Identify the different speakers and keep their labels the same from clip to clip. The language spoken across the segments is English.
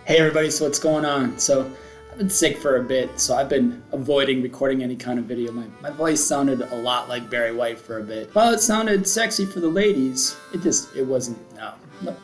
Speaker 1: Hey everybody, so what's going on? So I've been sick for a bit, so I've been avoiding recording any kind of video. My voice sounded a lot like Barry White for a bit. While it sounded sexy for the ladies, it wasn't,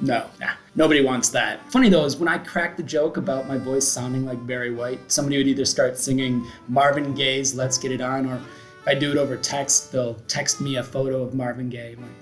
Speaker 1: no. Nobody wants that. Funny though is when I cracked the joke about my voice sounding like Barry White, somebody would either start singing Marvin Gaye's Let's Get It On, or if I do it over text, they'll text me a photo of Marvin Gaye. I'm like,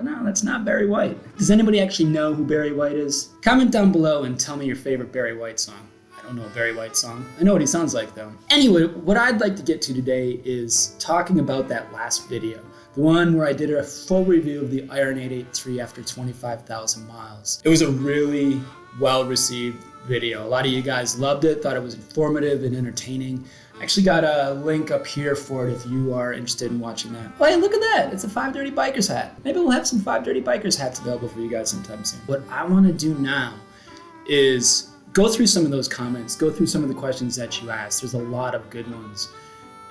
Speaker 1: no, that's not Barry White. Does anybody actually know who Barry White is? Comment down below and tell me your favorite Barry White song. I don't know a Barry White song. I know what he sounds like though. Anyway, what I'd like to get to today is talking about that last video. The one where I did a full review of the Iron 883 after 25,000 miles. It was a really well-received video. A lot of you guys loved it, thought it was informative and entertaining. I actually got a link up here for it if you are interested in watching that. Oh, hey, look at that. It's a 5 Dirty Bikers hat. Maybe we'll have some 5 Dirty Bikers hats available for you guys sometime soon. What I want to do now is go through some of those comments, go through some of the questions that you asked. There's a lot of good ones.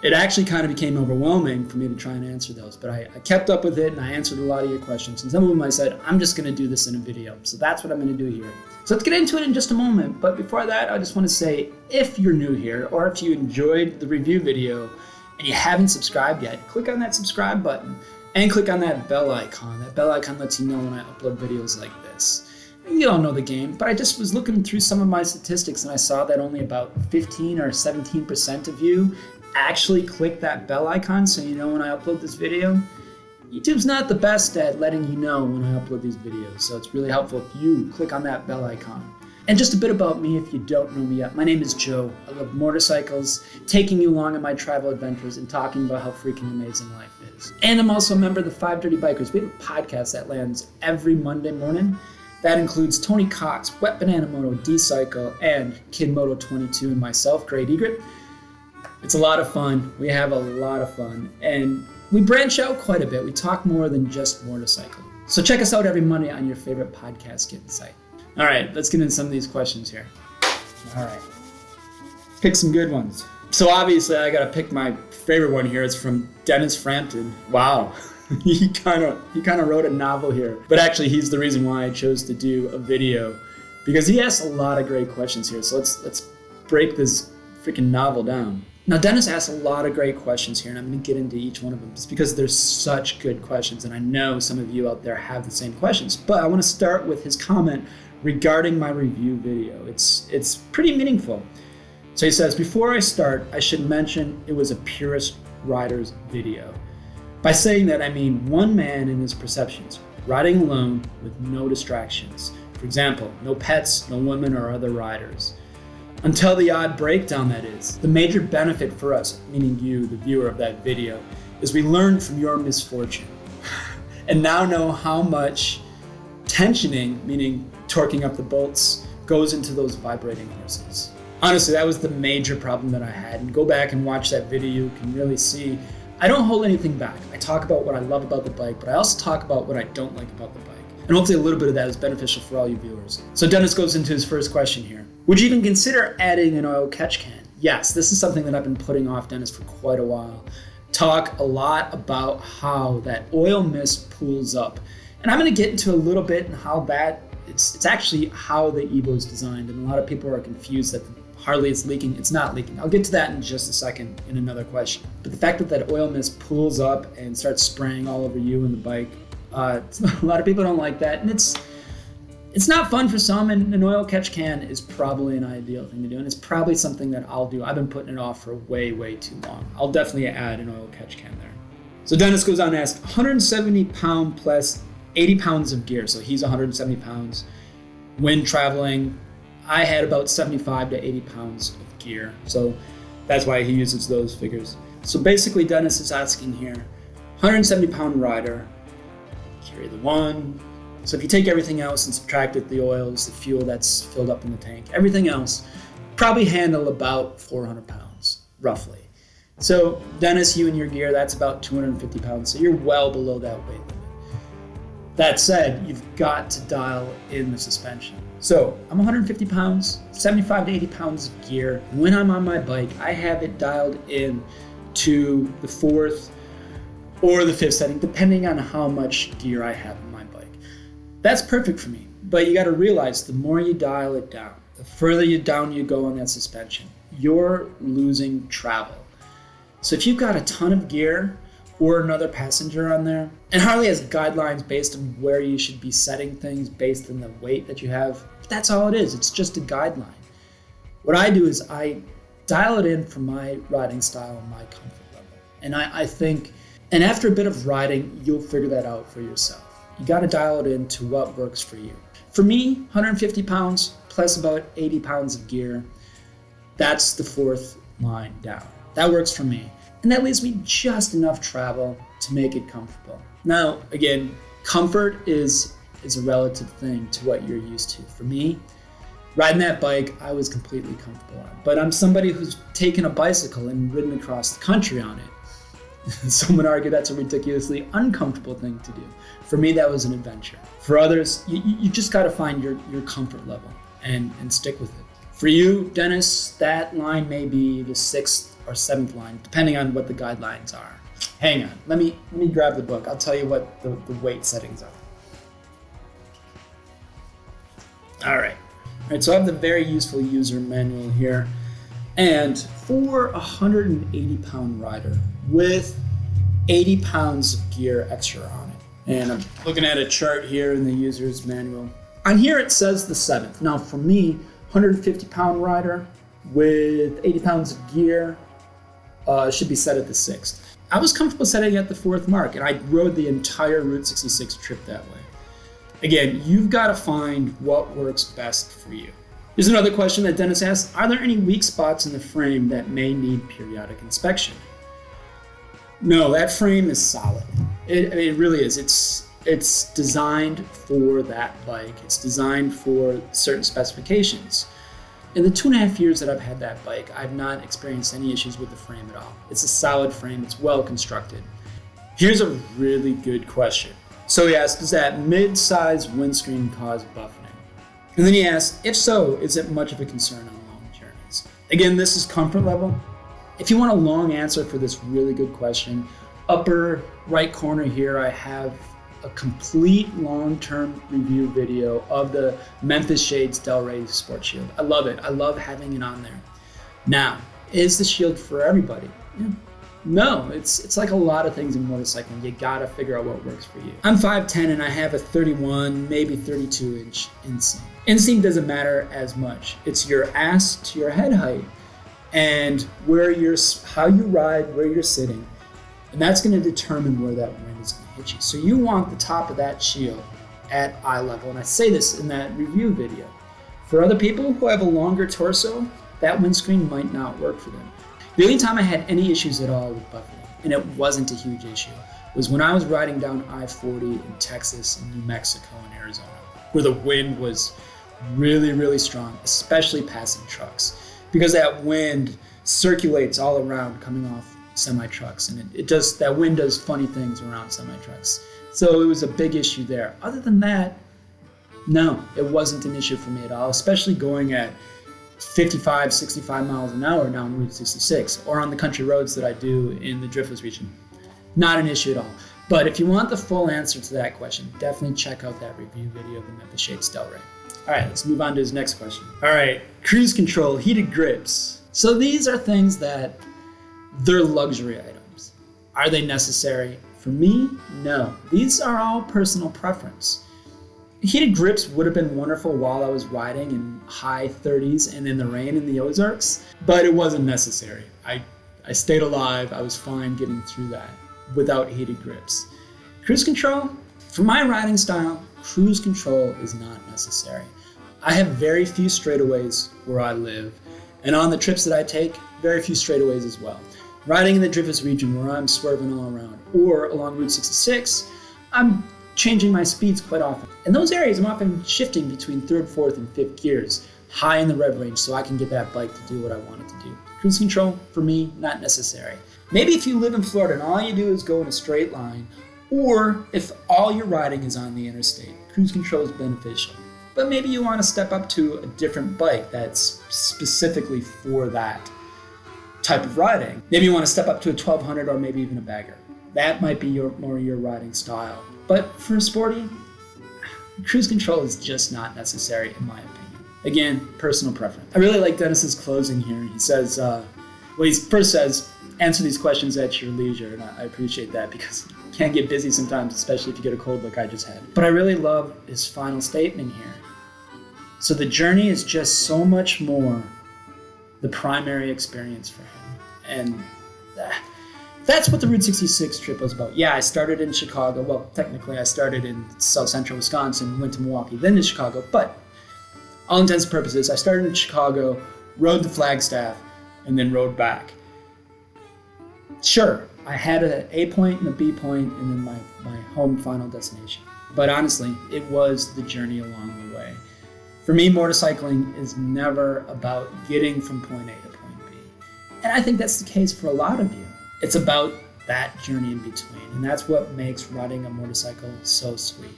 Speaker 1: It actually kind of became overwhelming for me to try and answer those, but I kept up with it and I answered a lot of your questions. And some of them I said, I'm just going to do this in a video. So that's what I'm going to do here. So let's get into it in just a moment. But before that, I just want to say, if you're new here or if you enjoyed the review video and you haven't subscribed yet, click on that subscribe button and click on that bell icon. That bell icon lets you know when I upload videos like this. You all know the game, but I just was looking through some of my statistics and I saw that only about 15 or 17% of you actually click that bell icon so you know when I upload this video. YouTube's not the best at letting you know when I upload these videos, so it's really helpful if you click on that bell icon. And just a bit about me if you don't know me yet. My name is Joe. I love motorcycles, taking you along on my travel adventures, and talking about how freaking amazing life is. And I'm also a member of the 5 Dirty Bikers. We have a podcast that lands every Monday morning. That includes Tony Cox, Wet Banana Moto, D-Cycle, and Kid Moto 22, and myself, Great Egret. It's a lot of fun. We have a lot of fun. And we branch out quite a bit. We talk more than just motorcycle. So check us out every Monday on your favorite podcast getting site. All right, let's get into some of these questions here. All right. Pick some good ones. So obviously I got to pick my favorite one here. It's from Dennis Frampton. Wow. He kind of wrote a novel here. But actually he's the reason why I chose to do a video, because he asks a lot of great questions here. So let's break this freaking novel down. Now, Dennis asks a lot of great questions here, and I'm going to get into each one of them just because there's such good questions, and I know some of you out there have the same questions. But I want to start with his comment regarding my review video. It's pretty meaningful. So he says, before I start, I should mention it was a purist rider's video. By saying that, I mean one man and his perceptions, riding alone with no distractions. For example, no pets, no women or other riders. Until the odd breakdown, that is. The major benefit for us, meaning you, the viewer of that video, is we learned from your misfortune and now know how much tensioning, meaning torquing up the bolts, goes into those vibrating horses. Honestly, that was the major problem that I had. And go back and watch that video, you can really see I don't hold anything back. I talk about what I love about the bike, but I also talk about what I don't like about the bike. And hopefully a little bit of that is beneficial for all you viewers. So Dennis goes into his first question here. Would you even consider adding an oil catch can? Yes, this is something that I've been putting off, Dennis, for quite a while. Talk a lot about how that oil mist pools up. And I'm going to get into a little bit and how that, it's actually how the Evo is designed. And a lot of people are confused that the Harley is leaking. It's not leaking. I'll get to that in just a second in another question. But the fact that oil mist pools up and starts spraying all over you and the bike, a lot of people don't like that. And it's not fun for some, and an oil catch can is probably an ideal thing to do, and it's probably something that I'll do. I've been putting it off for way, way too long. I'll definitely add an oil catch can there. So Dennis goes on to ask, 170 pound plus 80 pounds of gear. So he's 170 pounds. When traveling, I had about 75 to 80 pounds of gear. So that's why he uses those figures. So basically Dennis is asking here, 170 pound rider, carry the one. So if you take everything else and subtract it, the oils, the fuel that's filled up in the tank, everything else, probably handle about 400 pounds, roughly. So Dennis, you and your gear, that's about 250 pounds. So you're well below that weight limit. That said, you've got to dial in the suspension. So I'm 150 pounds, 75 to 80 pounds of gear. When I'm on my bike, I have it dialed in to the 4th or the 5th setting, depending on how much gear I have on my bike. That's perfect for me, but you got to realize the more you dial it down, the further down you go on that suspension, you're losing travel. So if you've got a ton of gear or another passenger on there, and Harley has guidelines based on where you should be setting things based on the weight that you have, but that's all it is. It's just a guideline. What I do is I dial it in for my riding style and my comfort level. And I think, and after a bit of riding, you'll figure that out for yourself. You got to dial it in to what works for you. For me, 150 pounds plus about 80 pounds of gear, that's the fourth line down. That works for me. And that leaves me just enough travel to make it comfortable. Now, again, comfort is a relative thing to what you're used to. For me, riding that bike, I was completely comfortable on. But I'm somebody who's taken a bicycle and ridden across the country on it. Some would argue that's a ridiculously uncomfortable thing to do. For me, that was an adventure. For others, you just got to find your comfort level and stick with it. For you, Dennis, that line may be the 6th or 7th line, depending on what the guidelines are. Hang on, let me grab the book. I'll tell you what the weight settings are. All right, so I have the very useful user manual here. And for a 180-pound rider with 80 pounds of gear extra on it, and I'm looking at a chart here in the user's manual. On here it says the 7th. Now for me, 150-pound rider with 80 pounds of gear should be set at the 6th. I was comfortable setting at the 4th mark, and I rode the entire Route 66 trip that way. Again, you've got to find what works best for you. Here's another question that Dennis asked: are there any weak spots in the frame that may need periodic inspection? No, that frame is solid. It really is. It's designed for that bike. It's designed for certain specifications. In the 2.5 years that I've had that bike, I've not experienced any issues with the frame at all. It's a solid frame. It's well constructed. Here's a really good question. So he asked, does that mid-size windscreen cause buffeting? And then he asked, if so, is it much of a concern on long journeys? Again, this is comfort level. If you want a long answer for this really good question, upper right corner here, I have a complete long-term review video of the Memphis Shades Del Rey Sport Shield. I love it. I love having it on there. Now, is the shield for everybody? No, it's like a lot of things in motorcycling. You gotta figure out what works for you. I'm 5'10" and I have a 31, maybe 32 inch inseam. Inseam doesn't matter as much. It's your ass to your head height and how you ride, where you're sitting. And that's gonna determine where that wind is gonna hit you. So you want the top of that shield at eye level. And I say this in that review video. For other people who have a longer torso, that windscreen might not work for them. The only time I had any issues at all with buffeting, and it wasn't a huge issue, was when I was riding down I-40 in Texas and New Mexico and Arizona, where the wind was really, really strong, especially passing trucks, because that wind circulates all around coming off semi-trucks, and that wind does funny things around semi-trucks. So it was a big issue there. Other than that, no, it wasn't an issue for me at all, especially going at 55, 65 miles an hour down Route 66, or on the country roads that I do in the Driftless region. Not an issue at all. But if you want the full answer to that question, definitely check out that review video of the Memphis Shades Del Rey. All right, let's move on to his next question. All right, cruise control, heated grips. So these are things that they're luxury items. Are they necessary? For me, no. These are all personal preference. Heated grips would have been wonderful while I was riding in high 30s and in the rain in the Ozarks, but it wasn't necessary. I stayed alive. I was fine getting through that without heated grips. Cruise control, for my riding style, cruise control is not necessary. I have very few straightaways where I live, and on the trips that I take, very few straightaways as well. Riding in the Driftless region where I'm swerving all around, or along Route 66, I'm changing my speeds quite often. In those areas, I'm often shifting between 3rd, 4th, and 5th gears, high in the rev range, so I can get that bike to do what I want it to do. Cruise control, for me, not necessary. Maybe if you live in Florida and all you do is go in a straight line, or if all your riding is on the interstate, cruise control is beneficial. But maybe you want to step up to a different bike that's specifically for that type of riding. Maybe you want to step up to a 1200 or maybe even a bagger. That might be more your riding style. But for a sporty, cruise control is just not necessary in my opinion. Again, personal preference. I really like Dennis's closing here. He says, he first says, answer these questions at your leisure, and I appreciate that because you can get busy sometimes, especially if you get a cold like I just had. But I really love his final statement here. So the journey is just so much more the primary experience for him. And that's what the Route 66 trip was about. Yeah, I started in Chicago. Well, technically I started in South Central Wisconsin, went to Milwaukee, then to Chicago. But all intents and purposes, I started in Chicago, rode to Flagstaff, and then rode back. Sure, I had an A point and a B point, and then my home final destination. But honestly, it was the journey along the way. For me, motorcycling is never about getting from point A to point B. And I think that's the case for a lot of you. It's about that journey in between. And that's what makes riding a motorcycle so sweet.